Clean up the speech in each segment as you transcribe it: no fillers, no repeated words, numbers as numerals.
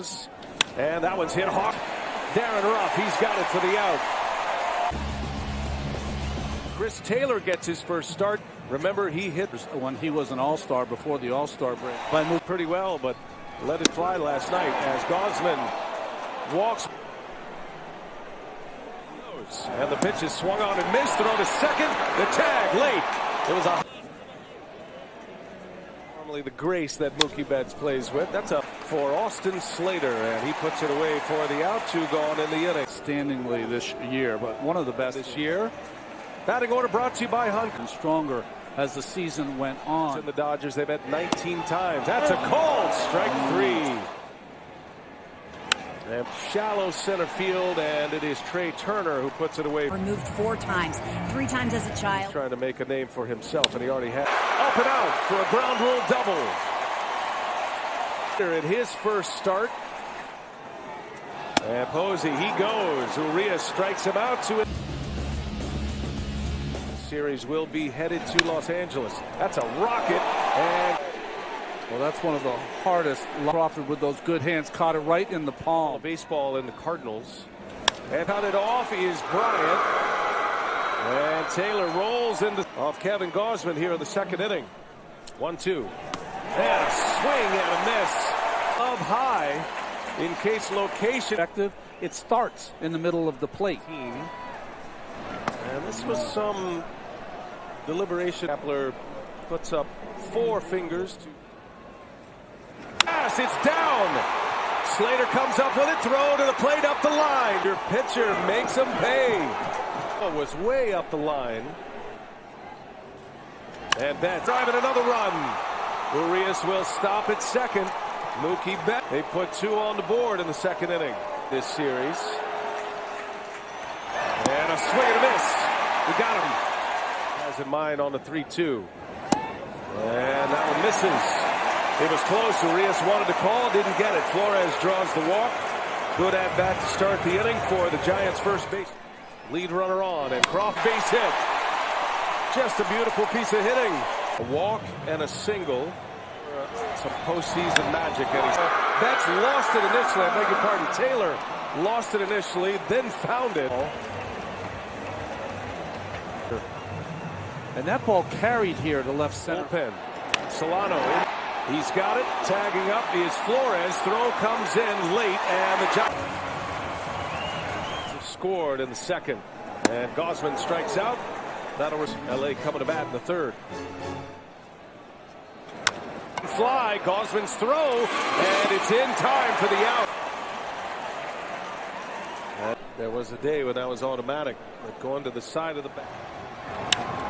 Draws, and that one's hit hard. Darren Ruff, he's got it for the out. Chris Taylor gets his first start. Remember, he hit when he was an all-star before the all-star break. But moved pretty well, but let it fly last night as Gosman walks. And the pitch is swung on and missed. Throw to second. The tag late. It was a normally the grace that Mookie Betts plays with. That's up for Austin Slater, and he puts it away for the out. 2 gone in the inning. Standingly this year, but one of the best this year. Batting order brought to you by Hunt. And stronger as the season went on. In the Dodgers, they've met 19 times. That's a called strike 3. And shallow center field, and it is Trey Turner who puts it away. Removed 4 times, 3 times as a child. Trying to make a name for himself, and he already had. Up and out for a ground rule double. In his first start. And Posey, he goes. Urias strikes him out to it. Series will be headed to Los Angeles. That's a rocket, and well, that's one of the hardest. Crawford with those good hands caught it right in the palm. Baseball in the Cardinals, and cut it off is Bryant, and Taylor rolls into off Kevin Gausman here in the second inning. 1-2, and a swing and a miss up high in case location. It starts in the middle of the plate. And this was some deliberation. Kepler puts up 4 fingers to pass. It's down. Slater comes up with it. Throw to the plate up the line. Your pitcher makes him pay. Oh, was way up the line. And Betts driving another run. Urias will stop at second. Mookie Betts. They put 2 on the board in the second inning this series. And a swing and a miss. We got him. Has in mind on the 3-2. And that one misses. It was close. Urias wanted to call, didn't get it. Flores draws the walk. Good at bat to start the inning for the Giants' first base. Lead runner on, and Croft base hit. Just a beautiful piece of hitting. A walk and a single. Some postseason magic. And Betts lost it initially. I beg your pardon. Taylor lost it initially, then found it. And that ball carried here to left center. Bullpen. Solano, he's got it. Tagging up is Flores. Throw comes in late, and the Giants scored in the second. And Gausman strikes out. That'll LA coming to bat in the third. Fly, Gausman's throw, and it's in time for the out. And there was a day when that was automatic, but going to the side of the bat.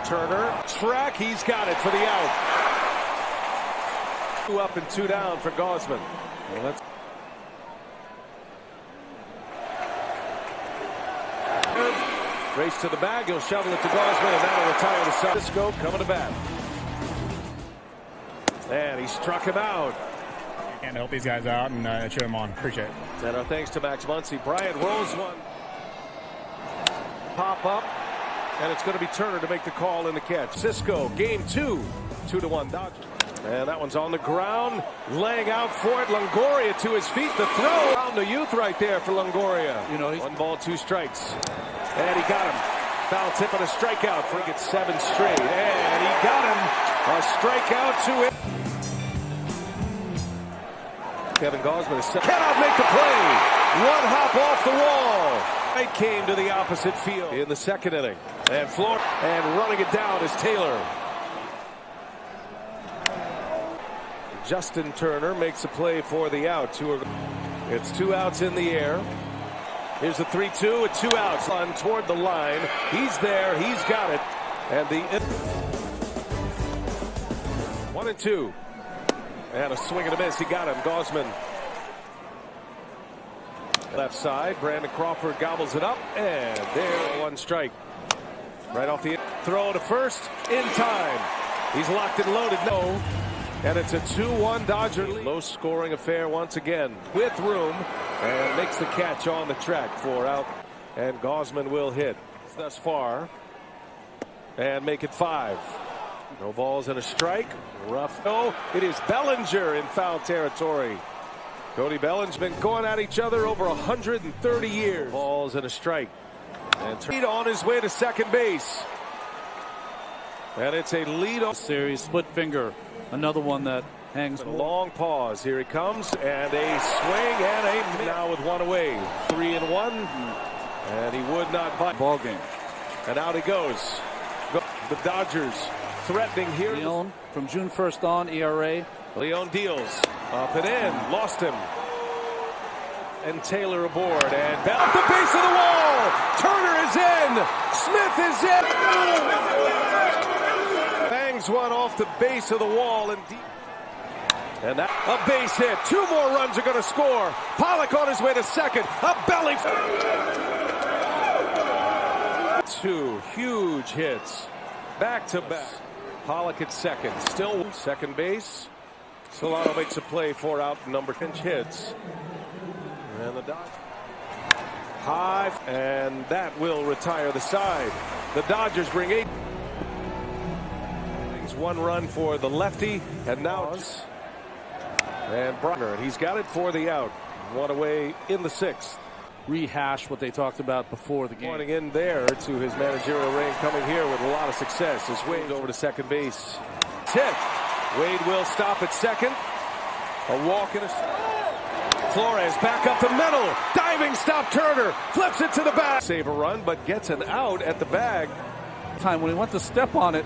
Turner, track, he's got it for the out. 2 up and 2 down for Gausman. Well, that's race to the bag, he'll shovel it to Gausman, and that'll retire the San Francisco coming to bat. And he struck him out. Can't help these guys out and cheer them on. Appreciate it. And our thanks to Max Muncy. Bryant rolls one. Pop up. And it's going to be Turner to make the call in the catch. Cisco, game 2. 2-1 Dodgers. And that one's on the ground. Laying out for it. Longoria to his feet. The throw. Found the youth right there for Longoria. You know, 1 ball, 2 strikes. And he got him. Foul tip and a strikeout. Frank gets 7 straight. And he got him. A strikeout to it. Kevin Gausman is set. Cannot make the play. 1 hop off the wall. It came to the opposite field in the second inning. And running it down is Taylor. Justin Turner makes a play for the out. It's 2 outs in the air. Here's the 3-2 with 2 outs on toward the line. He's there. He's got it. And the 1-2. And a swing and a miss. He got him. Gausman. Left side. Brandon Crawford gobbles it up. And there, 1 strike. Right off the throw to first. In time. He's locked and loaded. No. And it's a 2-1 Dodger lead. Low scoring affair once again. With room. And makes the catch on the track for out. And Gausman will hit thus far. And make it 5. No balls and a strike. Rough. No, it is Bellinger in foul territory. Cody Bellinger's been going at each other over 130 years. Balls and a strike. And on his way to second base. And it's a lead-off series. Split finger. Another one that hangs. A long pause. Here he comes. And a swing and a now with one away. 3-1. And he would not bite. Ball game. And out he goes. The Dodgers threatening here. Leon from June 1st on, ERA. Leon deals. Up and in. Lost him. And Taylor aboard. And Bell at the base of the wall. Turner is in. Smith is in. Bangs one off the base of the wall. And deep. And that a base hit. 2 more runs are going to score. Pollock on his way to second. A belly. 2 huge hits. Back to back. Pollock at second. Still second base. Solano makes a play, 4 out, number 10 hits. And the Dodgers. High, and that will retire the side. The Dodgers bring 8. 1 run for the lefty, and now it's and Bronner, and he's got it for the out. 1 away in the 6th. Rehash what they talked about before the game. Pointing in there to his managerial reign, coming here with a lot of success. As Wade over to second base. It's hit. Wade will stop at second. A walk and a... Flores back up the middle. Diving stop Turner. Flips it to the back. Save a run, but gets an out at the bag. Time when he went to step on it.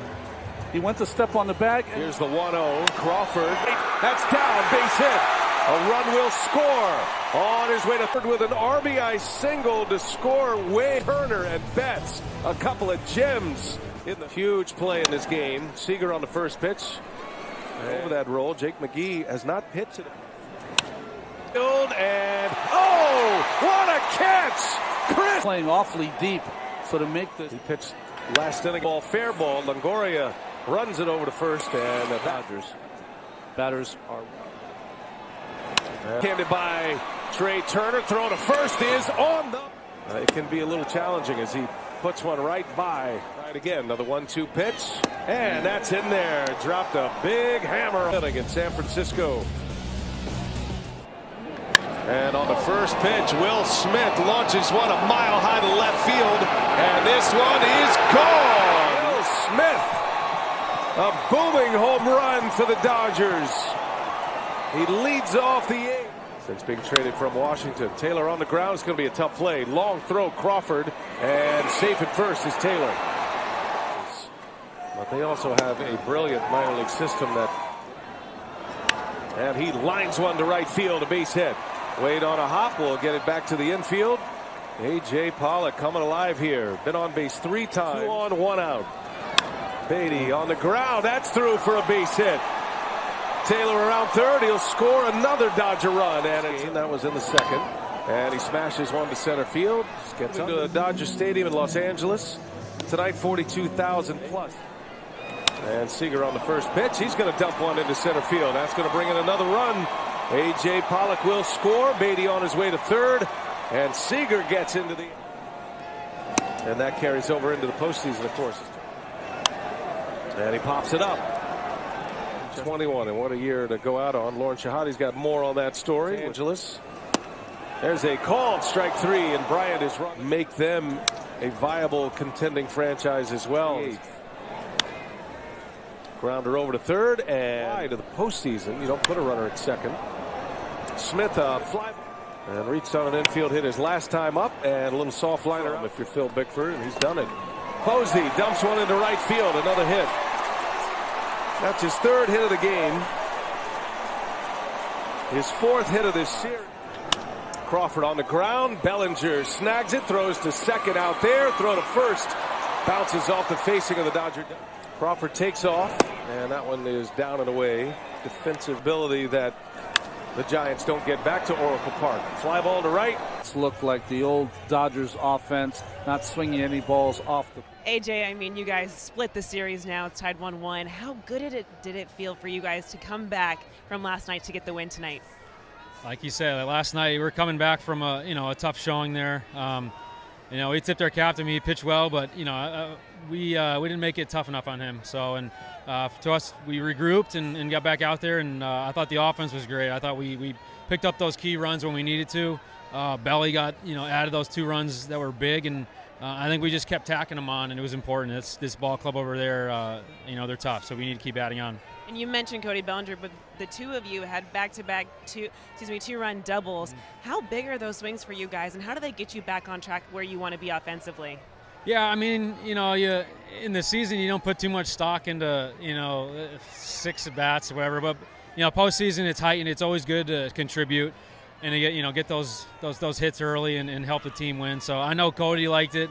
He went to step on the bag. Here's the 1-0. Crawford. That's down. Base hit. A run will score. On his way to third with an RBI single to score. Wade, Turner, and Betts. A couple of gems in the huge play in this game. Seager on the first pitch. Over that roll, Jake McGee has not pitched it. And oh, what a catch! Chris playing awfully deep, so to make this. He pitched last inning. Ball, fair ball. Longoria runs it over to first, and the Dodgers batters are handed by Trey Turner. Throw to first is on the. It can be a little challenging as he puts one right by. Right again, another 1-2 pitch, and that's in there. Dropped a big hammer in San Francisco. And on the first pitch, Will Smith launches one a mile high to left field, and this one is gone. Will Smith, a booming home run for the Dodgers. He leads off the 8th. Since being traded from Washington, Taylor on the ground. It's going to be a tough play. Long throw, Crawford, and safe at first is Taylor. But they also have a brilliant minor league system that, and he lines one to right field, a base hit. Wade on a hop, will get it back to the infield. A.J. Pollock coming alive here. Been on base 3 times. 2 on, 1 out. Beatty on the ground. That's through for a base hit. Taylor around third. He'll score another Dodger run. And that was in the second. And he smashes one to center field. Just gets into the Dodger Stadium in Los Angeles. Tonight, 42,000 plus. And Seager on the first pitch. He's going to dump one into center field. That's going to bring in another run. A.J. Pollock will score. Beatty on his way to third. And Seager gets into the... And that carries over into the postseason, of course. And he pops it up. 21, and what a year to go out on. Lauren Shahadi's got more on that story. Angeles. There's a called strike 3, and Bryant is run. Make them a viable contending franchise as well. Grounder over to third, and to the postseason. You don't put a runner at second. Smith fly and reached on an infield hit his last time up, and a little soft liner if you're Phil Bickford, and he's done it. Posey dumps one into right field, another hit. That's his 3rd hit of the game. His 4th hit of this series. Crawford on the ground. Bellinger snags it, throws to second out there. Throw to first. Bounces off the facing of the Dodger. Crawford takes off, and that one is down and away. Defensive ability that the Giants don't get back to Oracle Park. Fly ball to right. It's looked like the old Dodgers offense, not swinging any balls off the... AJ, I mean, you guys split the series now. It's tied 1-1. How good did it feel for you guys to come back from last night to get the win tonight? Like you said, last night we were coming back from a tough showing there. We tipped our captain. He pitched well, but we didn't make it tough enough on him. So, to us, we regrouped and got back out there, and I thought the offense was great. I thought we picked up those key runs when we needed to. Belly got, added those 2 runs that were big, and I think we just kept tacking them on, and it was important. This ball club over there, they're tough, so we need to keep adding on. And you mentioned Cody Bellinger, but the two of you had back-to-back 2-run doubles. How big are those swings for you guys, and how do they get you back on track where you want to be offensively? Yeah, I mean, you in the season you don't put too much stock into 6 at bats or whatever, but postseason it's heightened. It's always good to contribute and to get those hits early and help the team win. So I know Cody liked it.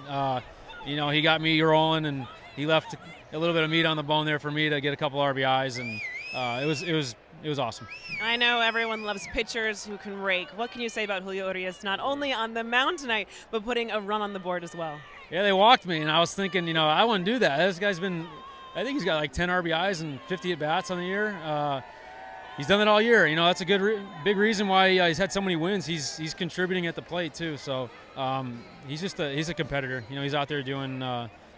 He got me rolling, and he left a little bit of meat on the bone there for me to get a couple RBIs, and it was awesome. I know everyone loves pitchers who can rake. What can you say about Julio Urias, not only on the mound tonight, but putting a run on the board as well? Yeah, they walked me, and I was thinking, I wouldn't do that. This guy's I think he's got like 10 RBIs and 50 at-bats on the year. He's done it all year. That's a big reason why he's had so many wins. He's contributing at the plate too. So he's a competitor. He's out there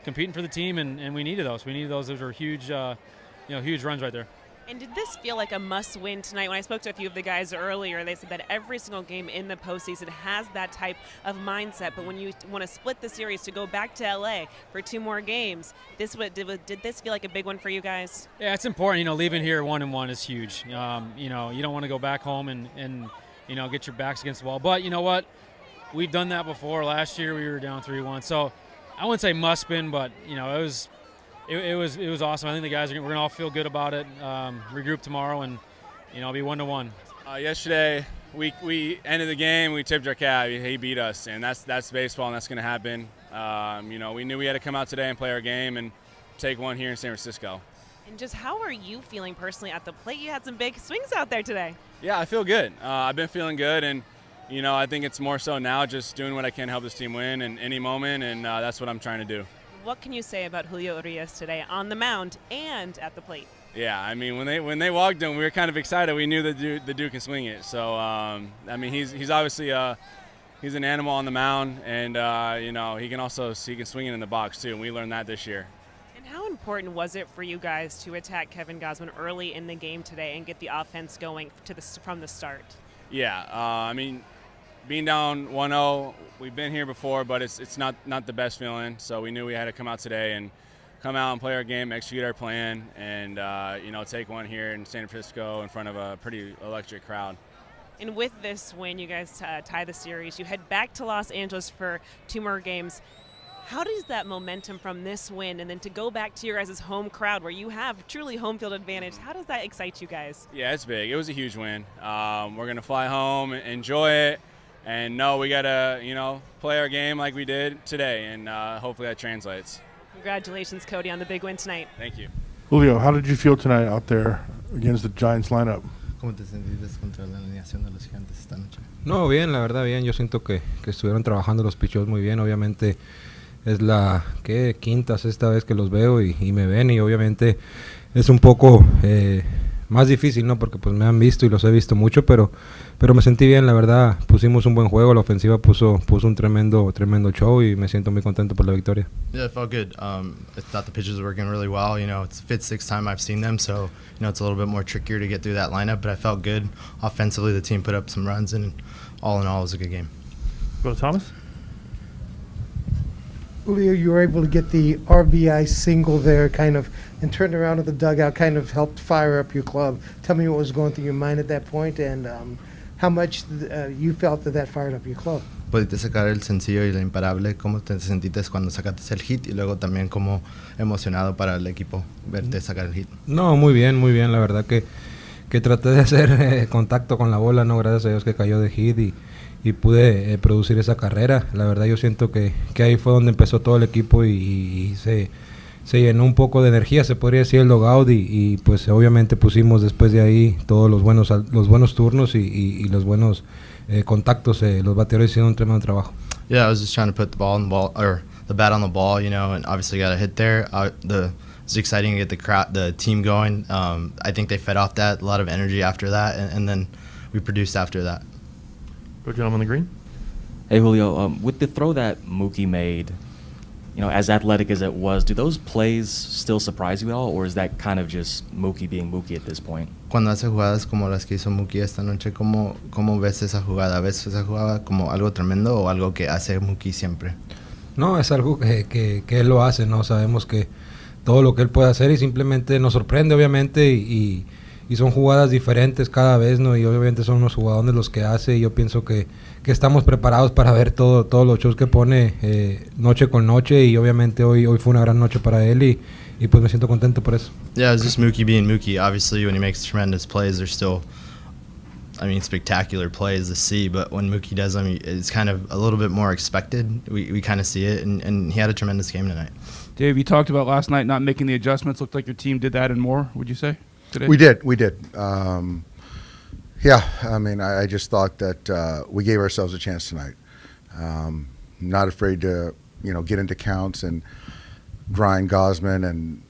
competing for the team, and we needed those. We needed those. Those were huge, huge runs right there. And did this feel like a must-win tonight? When I spoke to a few of the guys earlier, they said that every single game in the postseason has that type of mindset. But when you want to split the series to go back to LA for 2 more games, did this feel like a big one for you guys? Yeah, it's important. Leaving here 1-1 is huge. You don't want to go back home and get your backs against the wall. But you know what? We've done that before. Last year we were down 3-1. So I wouldn't say must-win, but it was awesome. I think the guys we're gonna all feel good about it. Regroup tomorrow, and be 1-1. Yesterday we ended the game. We tipped our cap. He beat us, and that's baseball, and that's gonna happen. We knew we had to come out today and play our game and take one here in San Francisco. And just how are you feeling personally at the plate? You had some big swings out there today. Yeah, I feel good. I've been feeling good, and I think it's more so now just doing what I can to help this team win in any moment, and that's what I'm trying to do. What can you say about Julio Urias today on the mound and at the plate? Yeah, I mean, when they walked him, we were kind of excited. We knew the dude can swing it. So he's obviously he's an animal on the mound, and he can swing it in the box too. And we learned that this year. And how important was it for you guys to attack Kevin Gausman early in the game today and get the offense going from the start? Yeah, being down 1-0, we've been here before, but it's not the best feeling. So we knew we had to come out today and come out and play our game, execute our plan, and take one here in San Francisco in front of a pretty electric crowd. And with this win, you guys tie the series. You head back to Los Angeles for 2 more games. How does that momentum from this win and then to go back to your guys' home crowd where you have truly home field advantage, how does that excite you guys? Yeah, it's big. It was a huge win. We're going to fly home, enjoy it. And no, we got to, play our game like we did today, and hopefully that translates. Congratulations, Cody, on the big win tonight. Thank you. Julio, how did you feel tonight out there against the Giants lineup? ¿Cómo te sentiste contra la alineación de los Gigantes esta noche? No, bien, la verdad, bien. Yo siento que estuvieron trabajando los picheos muy bien. Obviamente es la quinta, sexta vez que los veo y me ven, y obviamente es un poco más difícil, ¿no? Porque pues me han visto y los he visto mucho, pero me sentí bien, la verdad. Pusimos un buen juego, la ofensiva puso un tremendo show, y me siento muy contento por la victoria. Yeah, it felt good. I thought the pitches were working really well. It's the 5th, 6th time I've seen them, so it's a little bit more trickier to get through that lineup, but I felt good. Offensively, the team put up some runs, and all in all, it was a good game. Go to Thomas. Julio, you were able to get the RBI single there, and turned around to the dugout, helped fire up your club. Tell me what was going through your mind at that point, and how much you felt that fired up your club. Pudiste sacar el sencillo y la imparable. ¿Cómo te sentiste cuando sacaste el hit, y luego también como emocionado para el equipo verte sacar el hit? No, muy bien, la verdad que traté de hacer contacto con la bola, no, gracias a Dios que cayó de hit y pude producir esa carrera. La verdad yo siento que ahí fue donde empezó todo el equipo y se llenó un poco de energía, se podría decir, el dugout, y pues obviamente pusimos después de ahí todos los buenos turnos y los buenos contactos. Los bateadores hicieron un tremendo trabajo. Yeah, I was just trying to put the bat on the ball, and obviously got a hit there. It's exciting to get the team going. I think they fed off that, a lot of energy after that, and then we produced after that. Go gentleman on the green. Hey Julio, with the throw that Mookie made as athletic as it was, do those plays still surprise you at all, or is that kind of just Mookie being Mookie at this point? Cuando hace jugadas como las que hizo Mookie esta noche, ¿cómo ves esa jugada? ¿Ves esa jugada como algo tremendo o algo que hace Mookie siempre? No, es algo que él lo hace, ¿no? Sabemos que todo lo que él puede hacer y simplemente nos sorprende, obviamente, y son jugadas diferentes cada vez, ¿no? Y obviamente son unos jugadores los que hace, y yo pienso que estamos preparados para ver todos los shows que pone noche con noche, y obviamente hoy fue una gran noche para él, y pues me siento contento por eso. Yeah, it's just Mookie being Mookie. Obviously, when he makes tremendous plays, they're still, spectacular plays to see, but when Mookie does them, it's kind of a little bit more expected. We kind of see it, and he had a tremendous game tonight. Dave, you talked about last night not making the adjustments. Looked like your team did that and more, would you say, today? We did. Yeah, I just thought that we gave ourselves a chance tonight. Not afraid to, get into counts and grind Gosman and,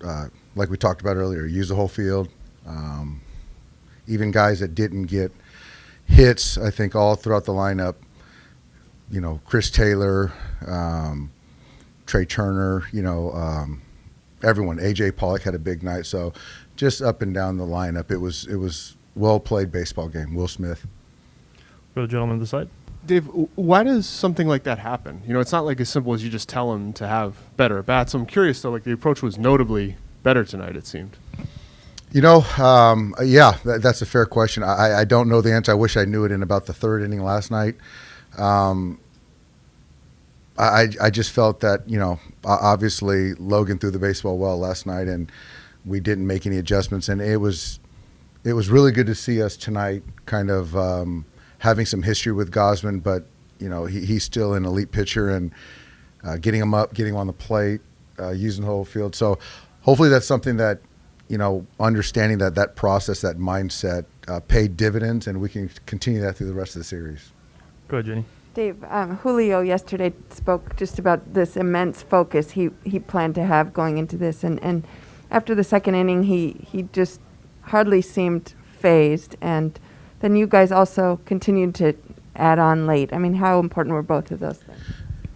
like we talked about earlier, use the whole field. Even guys that didn't get hits, I think all throughout the lineup, Chris Taylor, Trey Turner, everyone. A.J. Pollock had a big night. So just up and down the lineup, it was well-played baseball game. Will Smith. For the gentleman on the side. Dave, why does something like that happen? It's not like as simple as you just tell him to have better at-bats. I'm curious, though, the approach was notably better tonight, it seemed. Yeah, that's a fair question. I don't know the answer. I wish I knew it in about the third inning last night. I just felt that, obviously Logan threw the baseball well last night, and we didn't make any adjustments. And it was really good to see us tonight kind of having some history with Gosman, but, he's still an elite pitcher, and getting him up, getting him on the plate, using the whole field. So hopefully that's something that, understanding that process, that mindset paid dividends, and we can continue that through the rest of the series. Go ahead, Jenny. Dave, Julio yesterday spoke just about this immense focus he planned to have going into this, and after the second inning, he just hardly seemed phased, and then you guys also continued to add on late. How important were both of those things?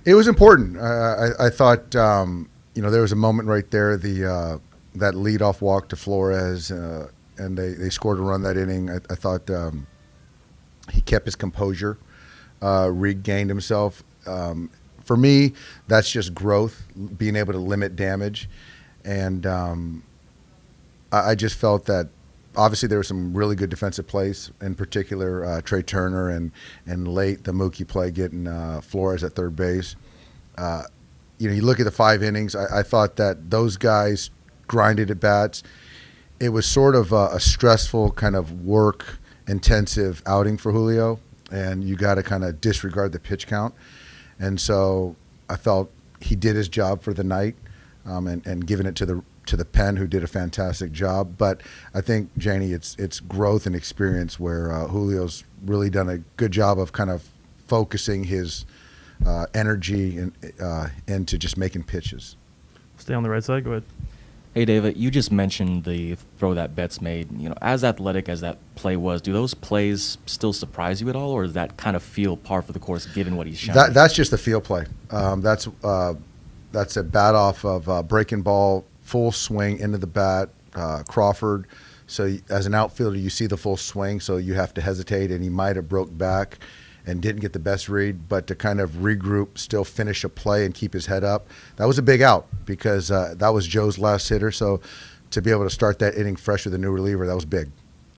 It was important. I thought, there was a moment right there, that leadoff walk to Flores, and they scored a run that inning. I thought he kept his composure. Regained himself. For me, that's just growth, being able to limit damage. And I just felt that obviously there were some really good defensive plays, in particular Trey Turner and late the Mookie play getting Flores at third base. You look at the 5 innings, I thought that those guys grinded at bats. It was sort of a stressful kind of work-intensive outing for Julio. And you got to kind of disregard the pitch count. And so I felt he did his job for the night, and giving it to the pen, who did a fantastic job. But I think, Janie, it's growth and experience where Julio's really done a good job of kind of focusing his energy into just making pitches. Stay on the right side. Go ahead. Hey, David, you just mentioned the throw that Betts made. As athletic as that play was, do those plays still surprise you at all, or does that kind of feel par for the course given what he's shown? That's just a field play. That's a bat off of breaking ball, full swing into the bat, Crawford. So as an outfielder, you see the full swing, so you have to hesitate, and he might have broke back and didn't get the best read, but to kind of regroup, still finish a play and keep his head up. That was a big out because that was Joe's last hitter. So to be able to start that inning fresh with a new reliever, that was big.